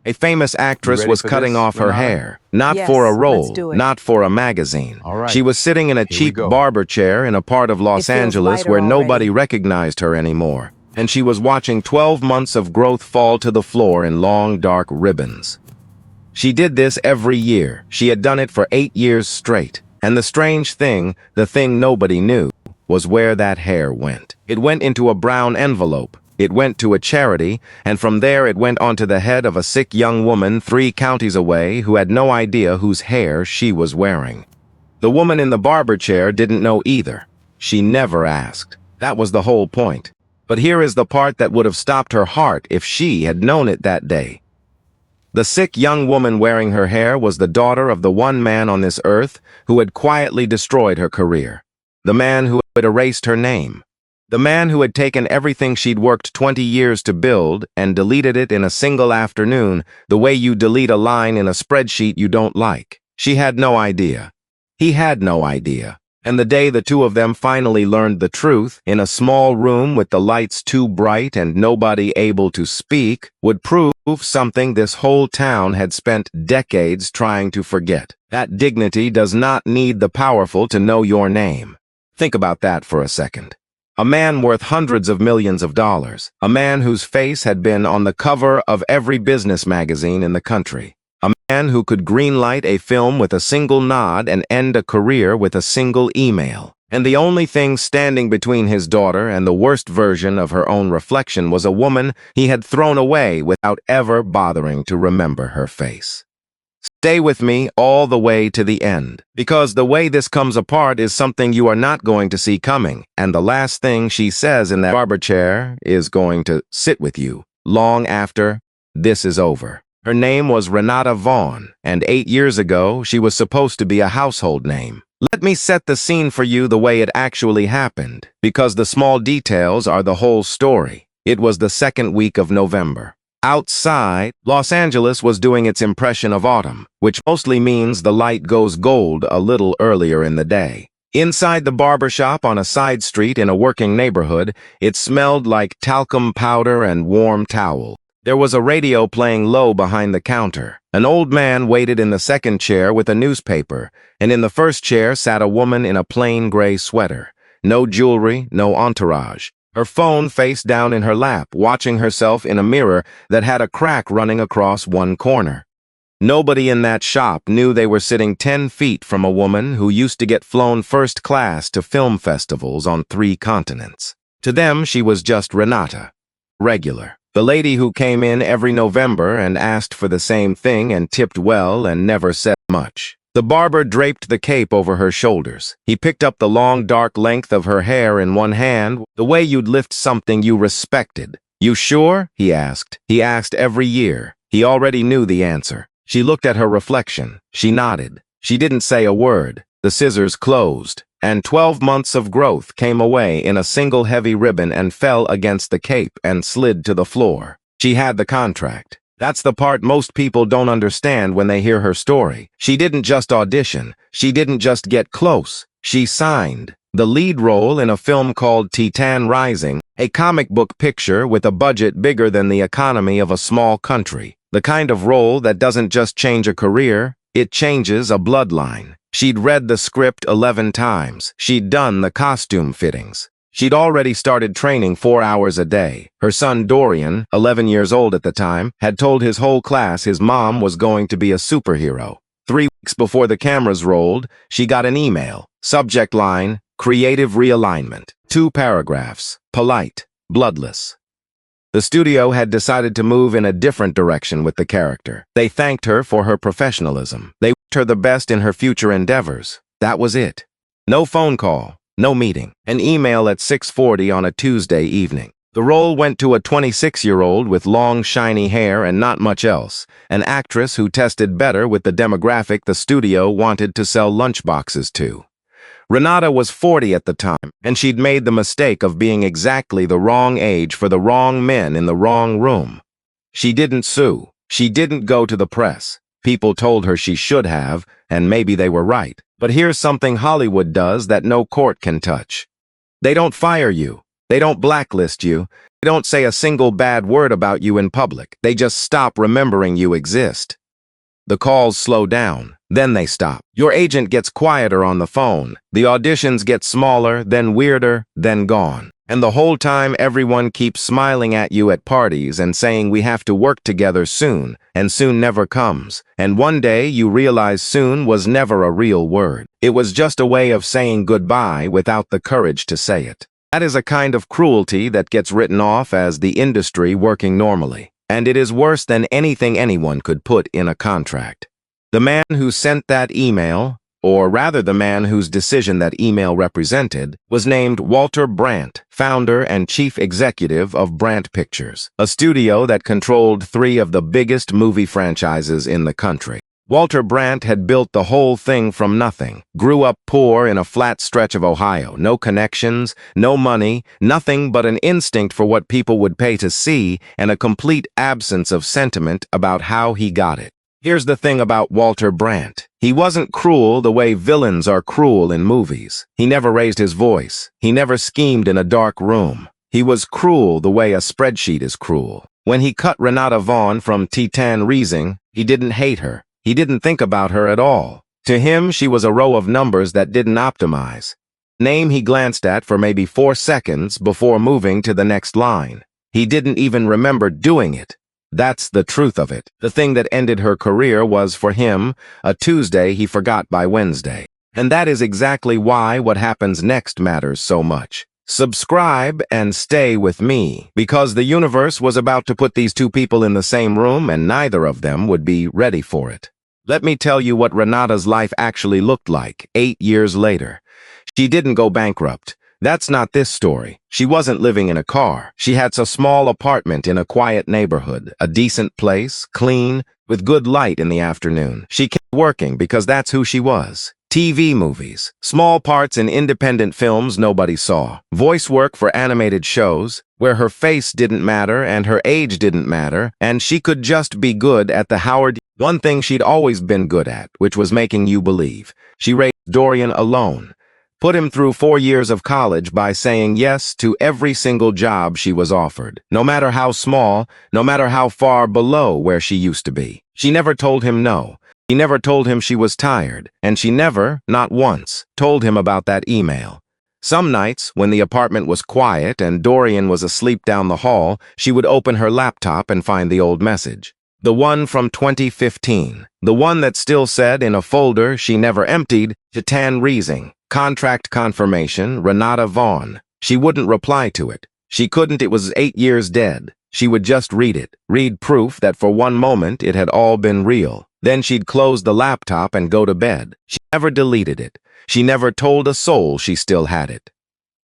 A famous actress was cutting off her hair, not Yes, for a let's role, do it. not for a magazine. All right. She was sitting in a Here we cheap go. barber chair in a part of Los feels Angeles lighter where nobody already. recognized her anymore, and she was watching 12 months of growth fall to the floor in long, dark ribbons. She did this every year. She had done it for 8 years straight. And the strange thing, the thing nobody knew, was where that hair went. It went into a brown envelope. It went to a charity, and from there it went onto the head of a sick young woman 3 counties away who had no idea whose hair she was wearing. The woman in the barber chair didn't know either. She never asked. That was the whole point. But here is the part that would have stopped her heart if she had known it that day. The sick young woman wearing her hair was the daughter of the one man on this earth who had quietly destroyed her career. The man who had erased her name. The man who had taken everything she'd worked 20 years to build and deleted it in a single afternoon, the way you delete a line in a spreadsheet you don't like. She had no idea. He had no idea. And the day the two of them finally learned the truth, in a small room with the lights too bright and nobody able to speak, would prove something this whole town had spent decades trying to forget. That dignity does not need the powerful to know your name. Think about that for a second. A man worth hundreds of millions of dollars. A man whose face had been on the cover of every business magazine in the country. A man who could greenlight a film with a single nod and end a career with a single email. And the only thing standing between his daughter and the worst version of her own reflection was a woman he had thrown away without ever bothering to remember her face. Stay with me all the way to the end, because the way this comes apart is something you are not going to see coming, and the last thing she says in that barber chair is going to sit with you long after this is over. Her name was Renata Vaughn, and 8 years ago she was supposed to be a household name. Let me set the scene for you the way it actually happened, because the small details are the whole story. It was the second week of November. Outside, Los Angeles was doing its impression of autumn, which mostly means the light goes gold a little earlier in the day. Inside the barber shop on a side street in a working neighborhood, it smelled like talcum powder and warm towel. There was a radio playing low behind the counter. An old man waited in the second chair with a newspaper, and in the first chair sat a woman in a plain gray sweater. No jewelry, no entourage. Her phone face down in her lap, watching herself in a mirror that had a crack running across one corner. Nobody in that shop knew they were sitting 10 feet from a woman who used to get flown first class to film festivals on 3 continents. To them, she was just Renata. Regular. The lady who came in every November and asked for the same thing and tipped well and never said much. The barber draped the cape over her shoulders. He picked up the long, dark length of her hair in one hand, the way you'd lift something you respected. "You sure?" he asked. He asked every year. He already knew the answer. She looked at her reflection. She nodded. She didn't say a word. The scissors closed, and 12 months of growth came away in a single heavy ribbon and fell against the cape and slid to the floor. She had the contract. That's the part most people don't understand when they hear her story. She didn't just audition. She didn't just get close. She signed the lead role in a film called Titan Rising, a comic book picture with a budget bigger than the economy of a small country. The kind of role that doesn't just change a career, it changes a bloodline. She'd read the script 11 times. She'd done the costume fittings. She'd already started training 4 hours a day. Her son Dorian, 11 years old at the time, had told his whole class his mom was going to be a superhero. 3 weeks before the cameras rolled, she got an email. Subject line, creative realignment. 2 paragraphs, polite, bloodless. The studio had decided to move in a different direction with the character. They thanked her for her professionalism. They wished her the best in her future endeavors. That was it. No phone call. No meeting. An email at 6:40 on a Tuesday evening. The role went to a 26-year-old with long, shiny hair and not much else, an actress who tested better with the demographic the studio wanted to sell lunchboxes to. Renata was 40 at the time, and she'd made the mistake of being exactly the wrong age for the wrong men in the wrong room. She didn't sue. She didn't go to the press. People told her she should have, and maybe they were right. But here's something Hollywood does that no court can touch. They don't fire you. They don't blacklist you. They don't say a single bad word about you in public. They just stop remembering you exist. The calls slow down, then they stop. Your agent gets quieter on the phone. The auditions get smaller, then weirder, then gone. And the whole time everyone keeps smiling at you at parties and saying we have to work together soon, and soon never comes. And one day you realize soon was never a real word. It was just a way of saying goodbye without the courage to say it. That is a kind of cruelty that gets written off as the industry working normally. And it is worse than anything anyone could put in a contract. The man who sent that email, or rather the man whose decision that email represented, was named Walter Brandt, founder and chief executive of Brandt Pictures, a studio that controlled 3 of the biggest movie franchises in the country. Walter Brandt had built the whole thing from nothing, grew up poor in a flat stretch of Ohio, no connections, no money, nothing but an instinct for what people would pay to see and a complete absence of sentiment about how he got it. Here's the thing about Walter Brandt. He wasn't cruel the way villains are cruel in movies. He never raised his voice. He never schemed in a dark room. He was cruel the way a spreadsheet is cruel. When he cut Renata Vaughn from Titan Rising, he didn't hate her. He didn't think about her at all. To him, she was a row of numbers that didn't optimize. Name he glanced at for maybe 4 seconds before moving to the next line. He didn't even remember doing it. That's the truth of it. The thing that ended her career was, for him, a Tuesday he forgot by Wednesday. And that is exactly why what happens next matters so much. Subscribe and stay with me, because the universe was about to put these 2 people in the same room and neither of them would be ready for it. Let me tell you what Renata's life actually looked like 8 years later. She didn't go bankrupt. That's not this story. She wasn't living in a car. She had a small apartment in a quiet neighborhood, a decent place, clean, with good light in the afternoon. She kept working because that's who she was. TV movies, small parts in independent films nobody saw, voice work for animated shows, where her face didn't matter and her age didn't matter, and she could just be good at the Howard. One thing she'd always been good at, which was making you believe. She raised Dorian alone, put him through 4 years of college by saying yes to every single job she was offered, no matter how small, no matter how far below where she used to be. She never told him no. He never told him she was tired, and she never, not once, told him about that email. Some nights, when the apartment was quiet and Dorian was asleep down the hall, she would open her laptop and find the old message. The one from 2015. The one that still said in a folder she never emptied, Titan Rising, contract confirmation, Renata Vaughn. She wouldn't reply to it. She couldn't, it was 8 years dead. She would just read it, read proof that for one moment it had all been real. Then she'd close the laptop and go to bed. She never deleted it. She never told a soul she still had it.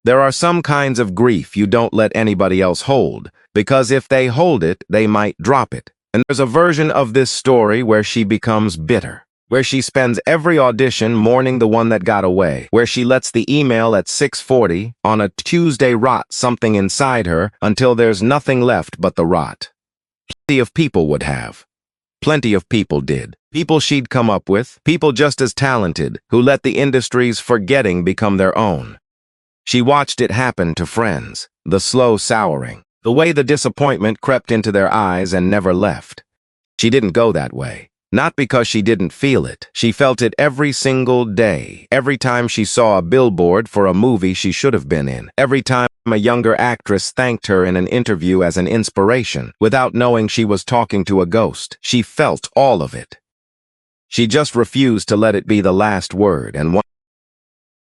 There are some kinds of grief you don't let anybody else hold, because if they hold it, they might drop it. And there's a version of this story where she becomes bitter, where she spends every audition mourning the one that got away, where she lets the email at 6:40 on a Tuesday rot something inside her until there's nothing left but the rot. Plenty of people would have. Plenty of people did. People she'd come up with, people just as talented, who let the industry's forgetting become their own. She watched it happen to friends, the slow souring, the way the disappointment crept into their eyes and never left. She didn't go that way. Not because she didn't feel it. She felt it every single day, every time she saw a billboard for a movie she should have been in, every time a younger actress thanked her in an interview as an inspiration, without knowing she was talking to a ghost. She felt all of it. She just refused to let it be the last word, and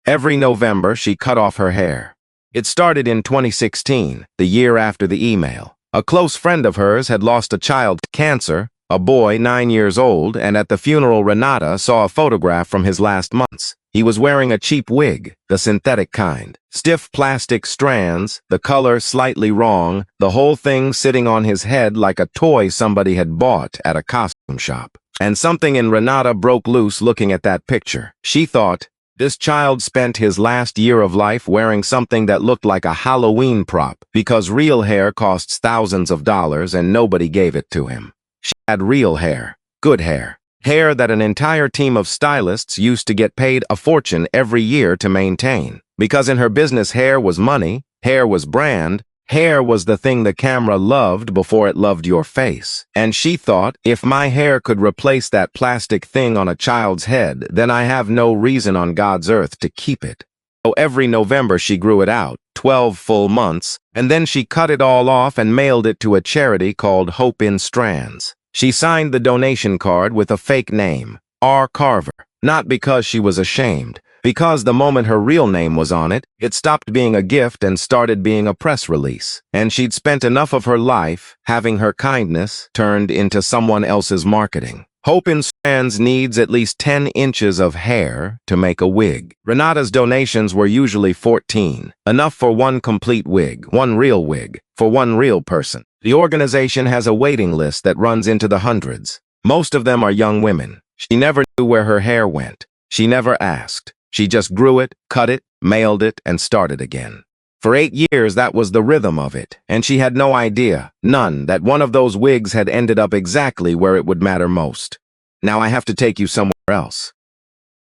every November she cut off her hair. It started in 2016, the year after the email. A close friend of hers had lost a child to cancer, a boy 9 years old, and at the funeral Renata saw a photograph from his last months. He was wearing a cheap wig, the synthetic kind. Stiff plastic strands, the color slightly wrong, the whole thing sitting on his head like a toy somebody had bought at a costume shop. And something in Renata broke loose looking at that picture. She thought, this child spent his last year of life wearing something that looked like a Halloween prop because real hair costs thousands of dollars and nobody gave it to him. She had real hair, good hair, hair that an entire team of stylists used to get paid a fortune every year to maintain. Because in her business hair was money, hair was brand, Hair was the thing the camera loved before it loved your face. And she thought, if my hair could replace that plastic thing on a child's head, then I have no reason on God's earth to keep it. So every November she grew it out, 12 full months, and then she cut it all off and mailed it to a charity called Hope in Strands. She signed the donation card with a fake name, R. Carver, not because she was ashamed. Because the moment her real name was on it, it stopped being a gift and started being a press release. And she'd spent enough of her life having her kindness turned into someone else's marketing. Hope in Strands needs at least 10 inches of hair to make a wig. Renata's donations were usually 14, enough for one complete wig, one real wig, for one real person. The organization has a waiting list that runs into the hundreds. Most of them are young women. She never knew where her hair went. She never asked. She just grew it, cut it, mailed it, and started again. For 8 years, that was the rhythm of it, and she had no idea, none, that one of those wigs had ended up exactly where it would matter most. Now I have to take you somewhere else.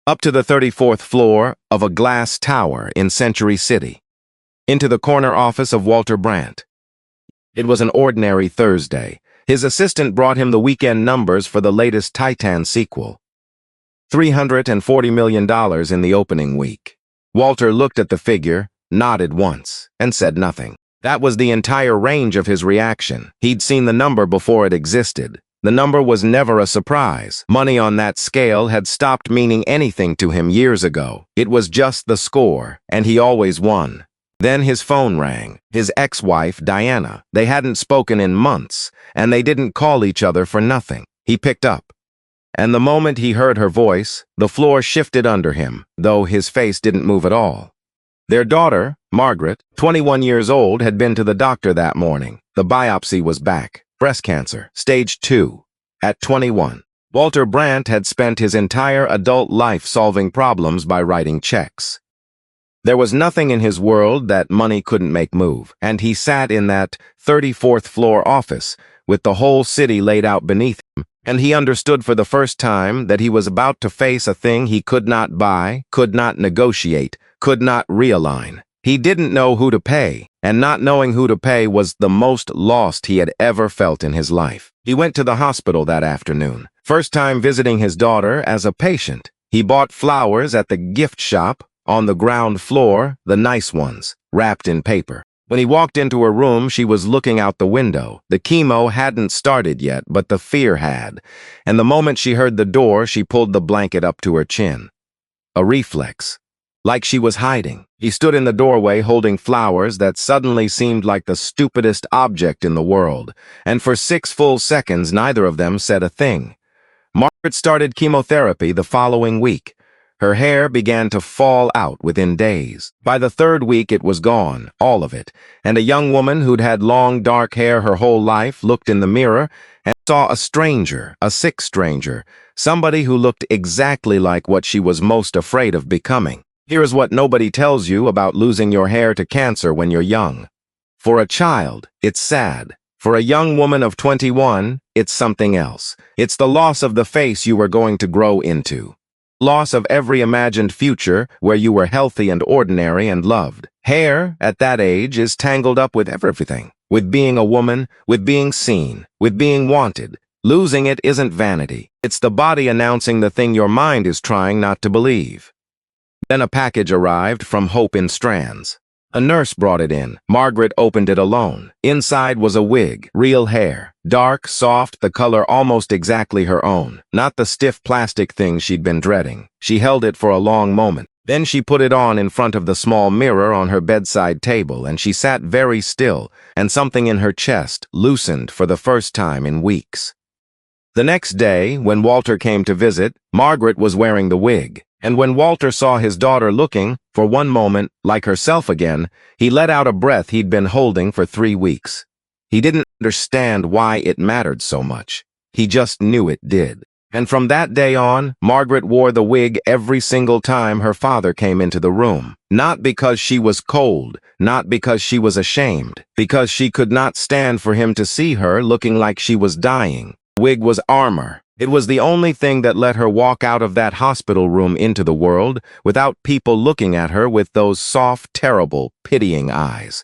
Up to the 34th floor of a glass tower in Century City. Into the corner office of Walter Brandt. It was an ordinary Thursday. His assistant brought him the weekend numbers for the latest Titan sequel. $340 million in the opening week. Walter looked at the figure, nodded once, and said nothing. That was the entire range of his reaction. He'd seen the number before it existed. The number was never a surprise. Money on that scale had stopped meaning anything to him years ago. It was just the score, and he always won. Then his phone rang. His ex-wife, Diana. They hadn't spoken in months, and they didn't call each other for nothing. He picked up. And the moment he heard her voice, the floor shifted under him, though his face didn't move at all. Their daughter, Margaret, 21 years old, had been to the doctor that morning. The biopsy was back. Breast cancer, stage 2, at 21. Walter Brandt had spent his entire adult life solving problems by writing checks. There was nothing in his world that money couldn't make move, and he sat in that 34th floor office with the whole city laid out beneath him, and he understood for the first time that he was about to face a thing he could not buy, could not negotiate, could not realign. He didn't know who to pay, and not knowing who to pay was the most lost he had ever felt in his life. He went to the hospital that afternoon, first time visiting his daughter as a patient. He bought flowers at the gift shop on the ground floor, the nice ones, wrapped in paper. When he walked into her room, she was looking out the window. The chemo hadn't started yet, but the fear had. And the moment she heard the door, she pulled the blanket up to her chin. A reflex. Like she was hiding. He stood in the doorway holding flowers that suddenly seemed like the stupidest object in the world. And for 6 full seconds, neither of them said a thing. Margaret started chemotherapy the following week. Her hair began to fall out within days. By the 3rd week, it was gone, all of it, and a young woman who'd had long, dark hair her whole life looked in the mirror and saw a stranger, a sick stranger, somebody who looked exactly like what she was most afraid of becoming. Here is what nobody tells you about losing your hair to cancer when you're young. For a child, it's sad. For a young woman of 21, it's something else. It's the loss of the face you were going to grow into. Loss of every imagined future where you were healthy and ordinary and loved. Hair, at that age, is tangled up with everything. With being a woman, with being seen, with being wanted. Losing it isn't vanity. It's the body announcing the thing your mind is trying not to believe. Then a package arrived from Hope in Strands. A nurse brought it in. Margaret opened it alone. Inside was a wig, real hair. Dark, soft, the color almost exactly her own. Not the stiff plastic thing she'd been dreading. She held it for a long moment. Then she put it on in front of the small mirror on her bedside table, and she sat very still, and something in her chest loosened for the first time in weeks. The next day, when Walter came to visit, Margaret was wearing the wig. And when Walter saw his daughter looking, for one moment, like herself again, he let out a breath he'd been holding for 3 weeks. He didn't understand why it mattered so much. He just knew it did. And from that day on, Margaret wore the wig every single time her father came into the room. Not because she was cold, not because she was ashamed, because she could not stand for him to see her looking like she was dying. The wig was armor. It was the only thing that let her walk out of that hospital room into the world without people looking at her with those soft, terrible, pitying eyes.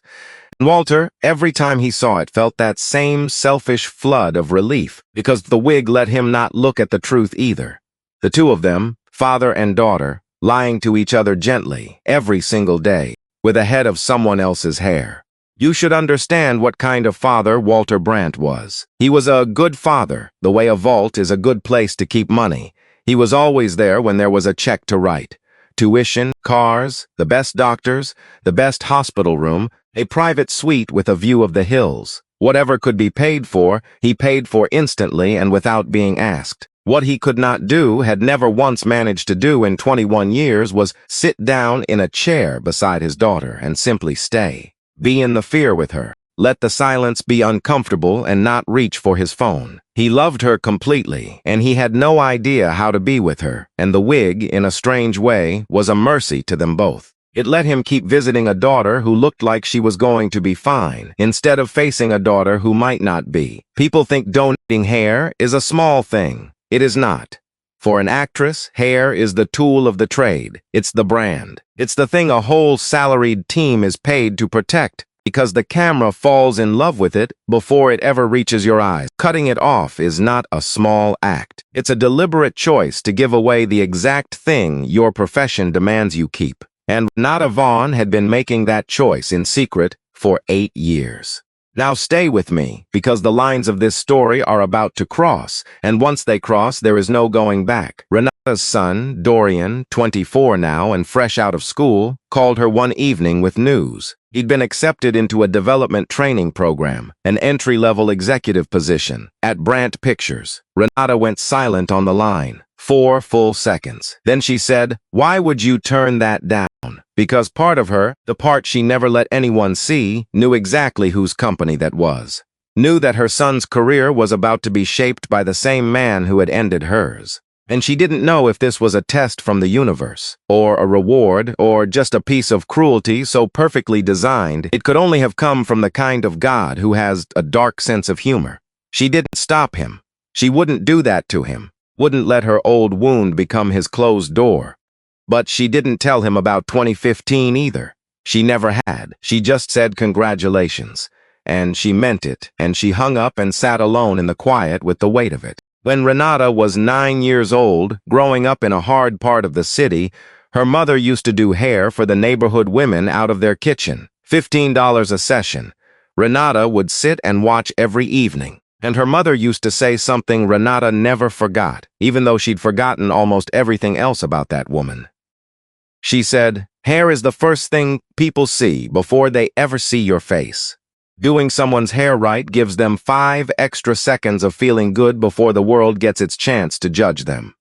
Walter, every time he saw it, felt that same selfish flood of relief, because the wig let him not look at the truth either. The two of them, father and daughter, lying to each other gently, every single day, with a head of someone else's hair. You should understand what kind of father Walter Brandt was. He was a good father, the way a vault is a good place to keep money. He was always there when there was a check to write. Tuition, cars, the best doctors, the best hospital room, a private suite with a view of the hills. Whatever could be paid for, he paid for instantly and without being asked. What he could not do, had never once managed to do in 21 years, was sit down in a chair beside his daughter and simply stay. Be in the fear with her. Let the silence be uncomfortable and not reach for his phone. He loved her completely, and he had no idea how to be with her, and the wig, in a strange way, was a mercy to them both. It let him keep visiting a daughter who looked like she was going to be fine, instead of facing a daughter who might not be. People think donating hair is a small thing. It is not. For an actress, hair is the tool of the trade. It's the brand. It's the thing a whole salaried team is paid to protect, because the camera falls in love with it before it ever reaches your eyes. Cutting it off is not a small act. It's a deliberate choice to give away the exact thing your profession demands you keep. And Renata Vaughn had been making that choice in secret for 8 years. Now stay with me, because the lines of this story are about to cross, and once they cross, there is no going back. Renata's son, Dorian, 24 now and fresh out of school, called her one evening with news. He'd been accepted into a development training program, an entry-level executive position, at Brandt Pictures. Renata went silent on the line. 4 full seconds. Then she said, "Why would you turn that down?" Because part of her, the part she never let anyone see, knew exactly whose company that was. Knew that her son's career was about to be shaped by the same man who had ended hers. And she didn't know if this was a test from the universe, or a reward, or just a piece of cruelty so perfectly designed it could only have come from the kind of God who has a dark sense of humor. She didn't stop him. She wouldn't do that to him. Wouldn't let her old wound become his closed door. But she didn't tell him about 2015 either. She never had. She just said congratulations. And she meant it, and she hung up and sat alone in the quiet with the weight of it. When Renata was 9 years old, growing up in a hard part of the city, her mother used to do hair for the neighborhood women out of their kitchen. $15 a session. Renata would sit and watch every evening. And her mother used to say something Renata never forgot, even though she'd forgotten almost everything else about that woman. She said, "Hair is the first thing people see before they ever see your face. Doing someone's hair right gives them 5 extra seconds of feeling good before the world gets its chance to judge them."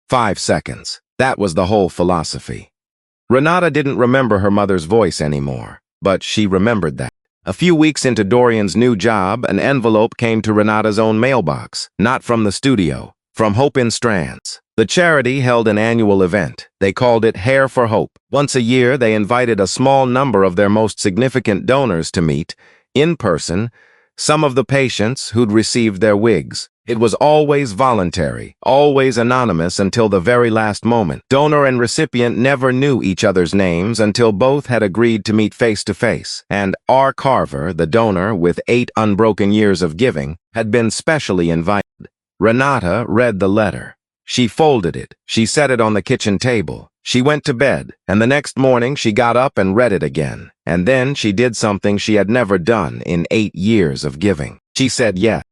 5 seconds. That was the whole philosophy. Renata didn't remember her mother's voice anymore, but she remembered that. A few weeks into Dorian's new job, an envelope came to Renata's own mailbox, not from the studio, from Hope in Strands. The charity held an annual event. They called it Hair for Hope. Once a year, they invited a small number of their most significant donors to meet, in person, some of the patients who'd received their wigs. It was always voluntary, always anonymous until the very last moment. Donor and recipient never knew each other's names until both had agreed to meet face to face. And R. Carver, the donor with 8 unbroken years of giving, had been specially invited. Renata read the letter. She folded it. She set it on the kitchen table. She went to bed, and the next morning she got up and read it again. And then she did something she had never done in 8 years of giving. She said yes.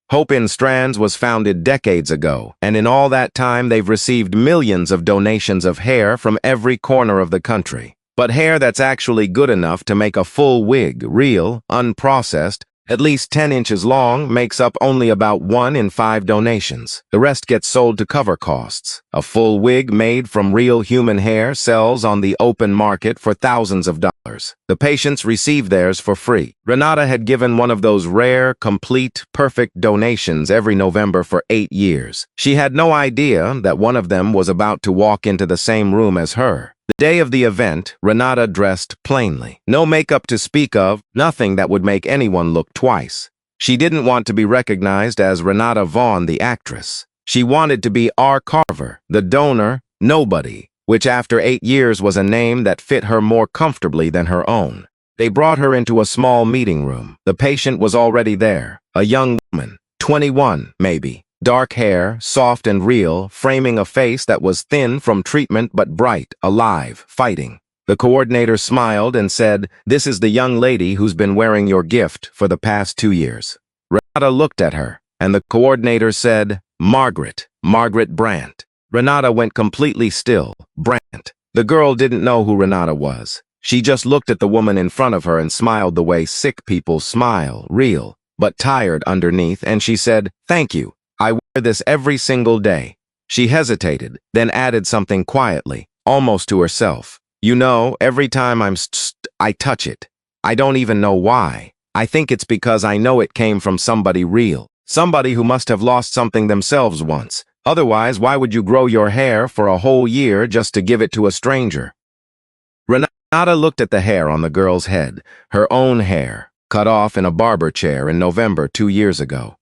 Hope in Strands was founded decades ago, and in all that time they've received millions of donations of hair from every corner of the country. But hair that's actually good enough to make a full wig, real, unprocessed, at least 10 inches long, makes up only about 1 in 5 donations. The rest gets sold to cover costs. A full wig made from real human hair sells on the open market for thousands of dollars. The patients receive theirs for free. Renata had given one of those rare, complete, perfect donations every November for 8 years. She had no idea that one of them was about to walk into the same room as her. The day of the event, Renata dressed plainly. No makeup to speak of, nothing that would make anyone look twice. She didn't want to be recognized as Renata Vaughn, the actress. She wanted to be R. Carver, the donor, nobody, which after 8 years was a name that fit her more comfortably than her own. They brought her into a small meeting room. The patient was already there, a young woman, 21, maybe. Dark hair, soft and real, framing a face that was thin from treatment but bright, alive, fighting. The coordinator smiled and said, "This is the young lady who's been wearing your gift for the past 2 years." Renata looked at her, and the coordinator said, Margaret Brandt. Renata went completely still. Brandt. The girl didn't know who Renata was. She just looked at the woman in front of her and smiled the way sick people smile, real, but tired underneath, and she said, "Thank you. I wear this every single day." She hesitated, then added something quietly, almost to herself. "You know, every time I touch it. I don't even know why. I think it's because I know it came from somebody real. Somebody who must have lost something themselves once. Otherwise, why would you grow your hair for a whole year just to give it to a stranger?" Renata looked at the hair on the girl's head, her own hair, cut off in a barber chair in November 2 years ago.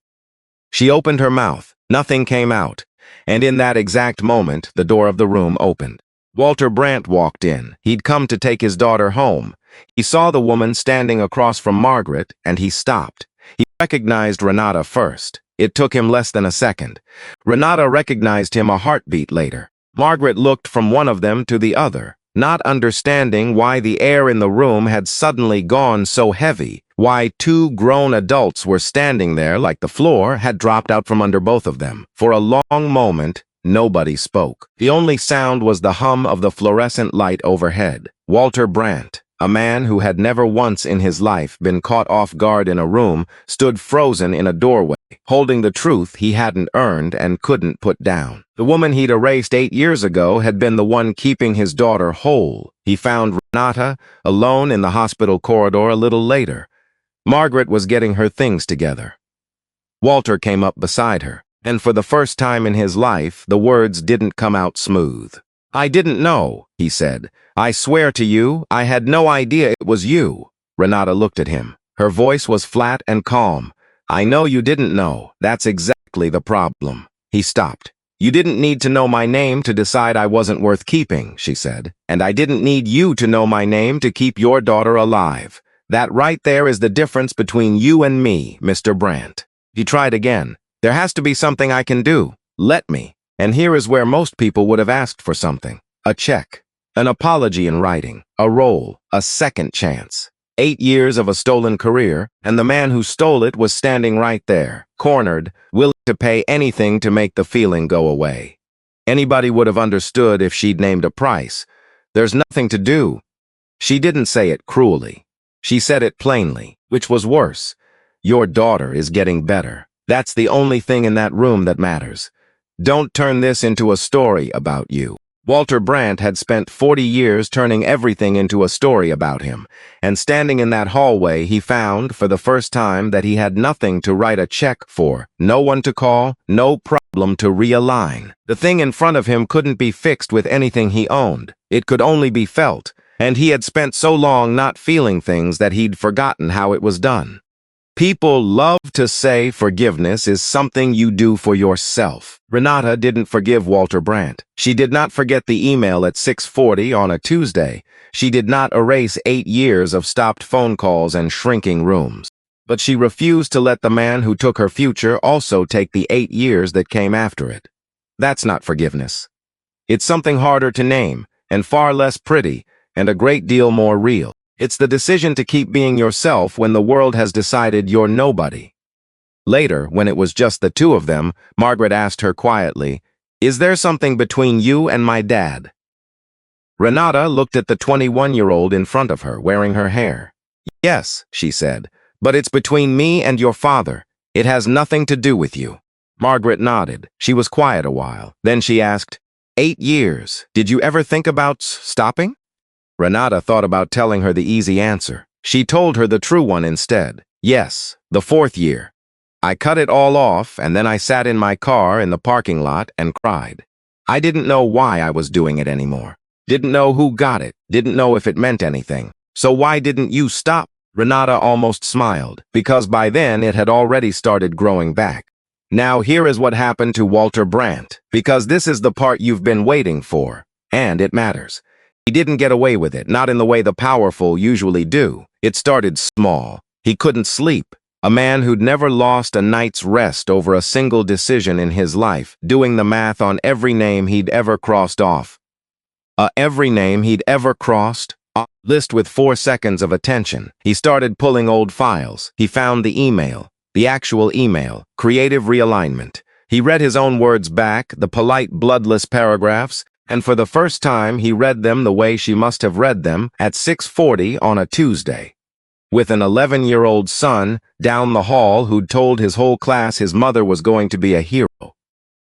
She opened her mouth. Nothing came out. And in that exact moment, the door of the room opened. Walter Brandt walked in. He'd come to take his daughter home. He saw the woman standing across from Margaret, and he stopped. He recognized Renata first. It took him less than a second. Renata recognized him a heartbeat later. Margaret looked from one of them to the other, not understanding why the air in the room had suddenly gone so heavy, why two grown adults were standing there like the floor had dropped out from under both of them. For a long moment, nobody spoke. The only sound was the hum of the fluorescent light overhead. Walter Brandt, a man who had never once in his life been caught off guard in a room, stood frozen in a doorway, holding the truth he hadn't earned and couldn't put down. The woman he'd erased 8 years ago had been the one keeping his daughter whole. He found Renata alone in the hospital corridor a little later. Margaret was getting her things together. Walter came up beside her, and for the first time in his life, the words didn't come out smooth. "I didn't know," he said. "I swear to you, I had no idea it was you." Renata looked at him. Her voice was flat and calm. "I know you didn't know. That's exactly the problem." He stopped. "You didn't need to know my name to decide I wasn't worth keeping," she said. "And I didn't need you to know my name to keep your daughter alive. That right there is the difference between you and me, Mr. Brandt." He tried again. "There has to be something I can do. Let me." And here is where most people would have asked for something. A check. An apology in writing. A role. A second chance. 8 years of a stolen career, and the man who stole it was standing right there, cornered, willing to pay anything to make the feeling go away. Anybody would have understood if she'd named a price. There's nothing to do. She didn't say it cruelly. She said it plainly, which was worse. Your daughter is getting better. That's the only thing in that room that matters. Don't turn this into a story about you. Walter Brandt had spent 40 years turning everything into a story about him, and standing in that hallway he found, for the first time, that he had nothing to write a check for, no one to call, no problem to realign. The thing in front of him couldn't be fixed with anything he owned. It could only be felt, and he had spent so long not feeling things that he'd forgotten how it was done. People love to say forgiveness is something you do for yourself. Renata didn't forgive Walter Brandt. She did not forget the email at 6:40 on a Tuesday. She did not erase 8 years of stopped phone calls and shrinking rooms. But she refused to let the man who took her future also take the 8 years that came after it. That's not forgiveness. It's something harder to name, and far less pretty, and a great deal more real. It's the decision to keep being yourself when the world has decided you're nobody. Later, when it was just the two of them, Margaret asked her quietly, "Is there something between you and my dad?" Renata looked at the 21-year-old in front of her, wearing her hair. "Yes," she said, "but it's between me and your father. It has nothing to do with you." Margaret nodded. She was quiet a while. Then she asked, 8 years. Did you ever think about stopping?" Renata thought about telling her the easy answer. She told her the true one instead. "Yes, the 4th year. I cut it all off, and then I sat in my car in the parking lot and cried. I didn't know why I was doing it anymore. Didn't know who got it. Didn't know if it meant anything. So why didn't you stop?" Renata almost smiled, because by then it had already started growing back. Now here is what happened to Walter Brandt, because this is the part you've been waiting for, and it matters. He didn't get away with it, not in the way the powerful usually do. It started small. He couldn't sleep. A man who'd never lost a night's rest over a single decision in his life, doing the math on every name he'd ever crossed off. Every name he'd ever crossed? A list with 4 seconds of attention. He started pulling old files. He found the email. The actual email. Creative realignment. He read his own words back, the polite, bloodless paragraphs, and for the first time he read them the way she must have read them, at 6:40 on a Tuesday. With an 11-year-old son down the hall who'd told his whole class his mother was going to be a hero.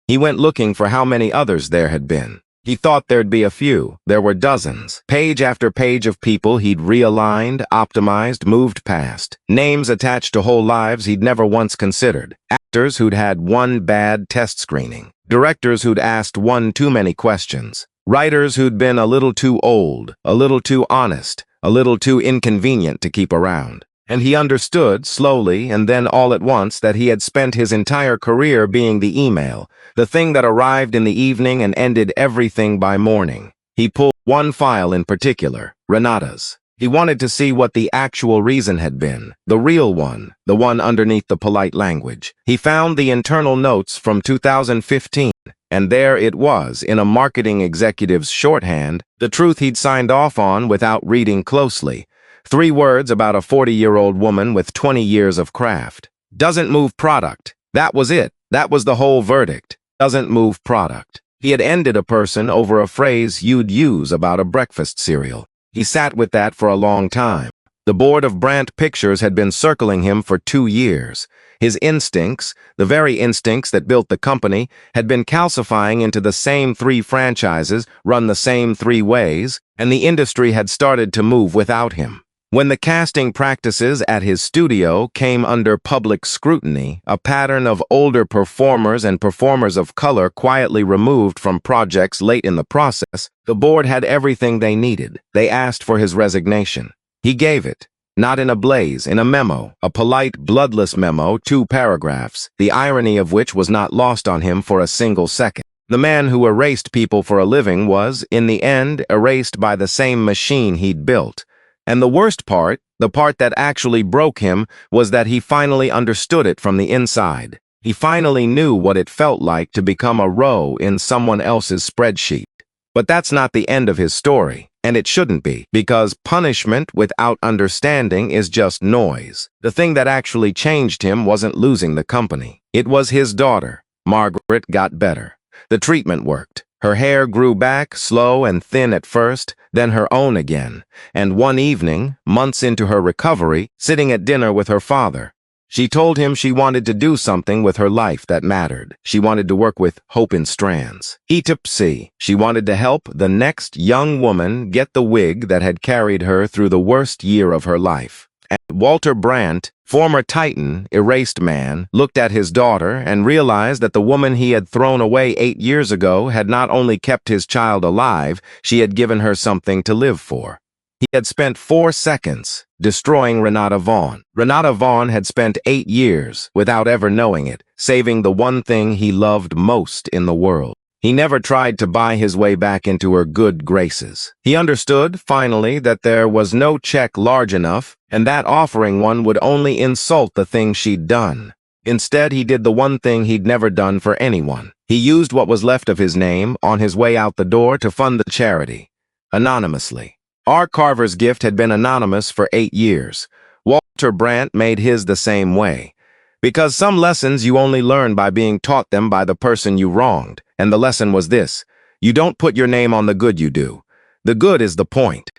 He went looking for how many others there had been. He thought there'd be a few. There were dozens. Page after page of people he'd realigned, optimized, moved past. Names attached to whole lives he'd never once considered. Actors who'd had one bad test screening. Directors who'd asked one too many questions. Writers who'd been a little too old, a little too honest, a little too inconvenient to keep around. And he understood, slowly and then all at once, that he had spent his entire career being the email, the thing that arrived in the evening and ended everything by morning. He pulled one file in particular, Renata's. He wanted to see what the actual reason had been, the real one, the one underneath the polite language. He found the internal notes from 2015, and there it was, in a marketing executive's shorthand, the truth he'd signed off on without reading closely. 3 words about a 40-year-old woman with 20 years of craft. Doesn't move product. That was it. That was the whole verdict. Doesn't move product. He had ended a person over a phrase you'd use about a breakfast cereal. He sat with that for a long time. The board of Brandt Pictures had been circling him for 2 years. His instincts, the very instincts that built the company, had been calcifying into the same 3 franchises, run the same 3 ways, and the industry had started to move without him. When the casting practices at his studio came under public scrutiny, a pattern of older performers and performers of color quietly removed from projects late in the process, the board had everything they needed. They asked for his resignation. He gave it. Not in a blaze, in a memo, a polite, bloodless memo, 2 paragraphs, the irony of which was not lost on him for a single second. The man who erased people for a living was, in the end, erased by the same machine he'd built. And the worst part, the part that actually broke him, was that he finally understood it from the inside. He finally knew what it felt like to become a row in someone else's spreadsheet. But that's not the end of his story, and it shouldn't be, because punishment without understanding is just noise. The thing that actually changed him wasn't losing the company. It was his daughter. Margaret got better. The treatment worked. Her hair grew back, slow and thin at first, then her own again. And one evening, months into her recovery, sitting at dinner with her father, she told him she wanted to do something with her life that mattered. She wanted to work with Hope in Strands. She wanted to help the next young woman get the wig that had carried her through the worst year of her life. And Walter Brandt, former Titan, erased man, looked at his daughter and realized that the woman he had thrown away 8 years ago had not only kept his child alive, she had given her something to live for. He had spent 4 seconds destroying Renata Vaughn. Renata Vaughn had spent 8 years, without ever knowing it, saving the one thing he loved most in the world. He never tried to buy his way back into her good graces. He understood, finally, that there was no check large enough, and that offering one would only insult the thing she'd done. Instead, he did the one thing he'd never done for anyone. He used what was left of his name, on his way out the door, to fund the charity. Anonymously. Our Carver's gift had been anonymous for 8 years. Walter Brandt made his the same way. Because some lessons you only learn by being taught them by the person you wronged. And the lesson was this: you don't put your name on the good you do. The good is the point.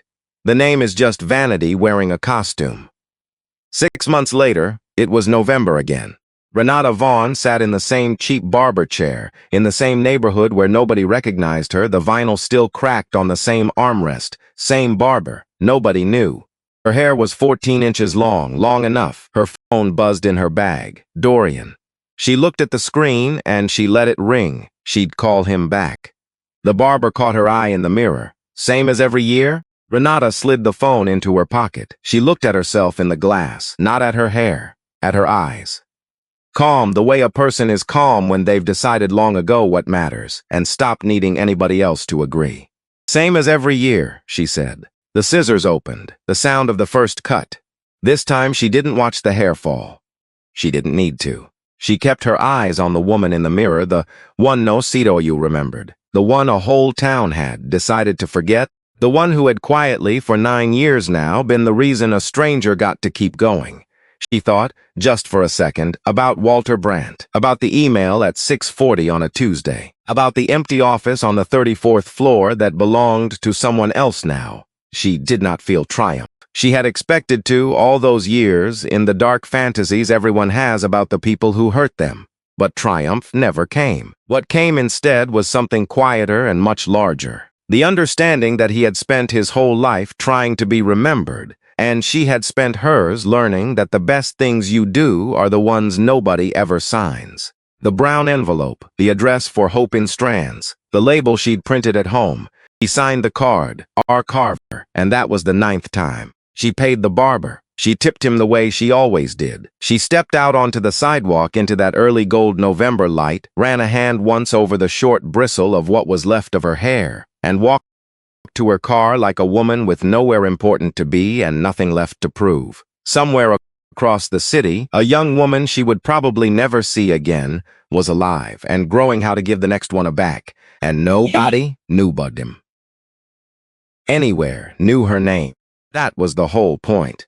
The name is just vanity wearing a costume. 6 months later, it was November again. Renata Vaughn sat in the same cheap barber chair, in the same neighborhood where nobody recognized her, the vinyl still cracked on the same armrest, same barber, nobody knew. Her hair was 14 inches long, long enough. Her phone buzzed in her bag. Dorian. She looked at the screen and she let it ring. She'd call him back. The barber caught her eye in the mirror. Same as every year? Renata slid the phone into her pocket. She looked at herself in the glass, not at her hair, at her eyes. Calm, the way a person is calm when they've decided long ago what matters and stopped needing anybody else to agree. Same as every year, she said. The scissors opened, the sound of the first cut. This time she didn't watch the hair fall. She didn't need to. She kept her eyes on the woman in the mirror, the one no Cito you remembered, the one a whole town had decided to forget, the one who had quietly, for 9 years now, been the reason a stranger got to keep going. She thought, just for a second, about Walter Brandt, about the email at 6:40 on a Tuesday, about the empty office on the 34th floor that belonged to someone else now. She did not feel triumph. She had expected to all those years in the dark fantasies everyone has about the people who hurt them. But triumph never came. What came instead was something quieter and much larger. The understanding that he had spent his whole life trying to be remembered, and she had spent hers learning that the best things you do are the ones nobody ever signs. The brown envelope, the address for Hope in Strands, the label she'd printed at home. He signed the card, R. Carver, and that was the 9th time. She paid the barber. She tipped him the way she always did. She stepped out onto the sidewalk into that early gold November light, ran a hand once over the short bristle of what was left of her hair, and walked to her car like a woman with nowhere important to be and nothing left to prove. Somewhere across the city, a young woman she would probably never see again was alive and growing how to give the next one a back, and nobody knew but him. Anywhere knew her name. That was the whole point.